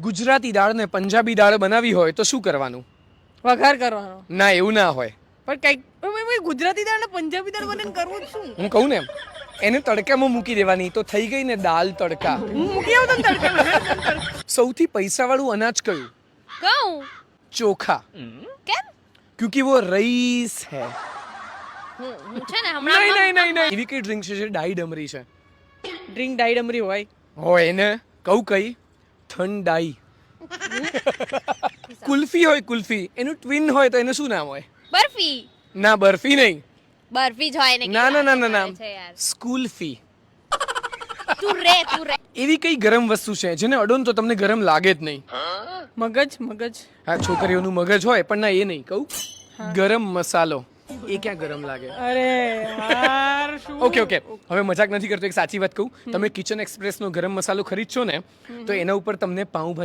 ગુજરાતી દાળ ને પંજાબી દાળ બનાવી હોય તો શું કરવાનું? વઘાર કરવાનો. ના, એવું ના હોય. પણ કઈક ગુજરાતી દાળ ને પંજાબી દાળ બને કરવું જ શું? હું કહું ને એમ, એને તડકામાં મૂકી દેવાની તો થઈ ગઈ ને દાલ તડકા. હું મૂકી આવું તને તડકા. સૌથી પૈસાવાળું અનાજ કયું? કહું ચોખા. કેમ ક્योंकि वो रईस है. હું છે ને નહીં હમણાં નહીં નહીં નહીં એવી કઈ ડ્રિંક છે જે ડાઈ ડમરી છે? ડ્રિંક ડાઈ ડમરી હોય. હોય ને, કહું કઈ? ઠંડાઈ. કુલ્ફી હોય કુલ્ફી, એનું ટ્વિન હોય તો એનું શું નામ હોય? બરફી ના, બરફી નહીં. બરફી જ હોય ને ના ના ના ના કેવી ના વાત કરે છે યાર. School fee. તું રે એવી કઈ ગરમ વસ્તુ છે જેને અડો ને તો તમને ગરમ લાગે જ નહીં? મગજ. હા, છોકરીઓનું મગજ હોય પણ ના, એ નહીં કહું. ગરમ મસાલો. એ ક્યાં ગરમ લાગે? અરે યાર શું. ઓકે ઓકે, હવે મજાક નથી કરતો, એક સાચી વાત કહું. તમે કિચન એક્સપ્રેસનો ગરમ મસાલો ખરીદશો ને તો એના ઉપર તમને પાઉંભાજી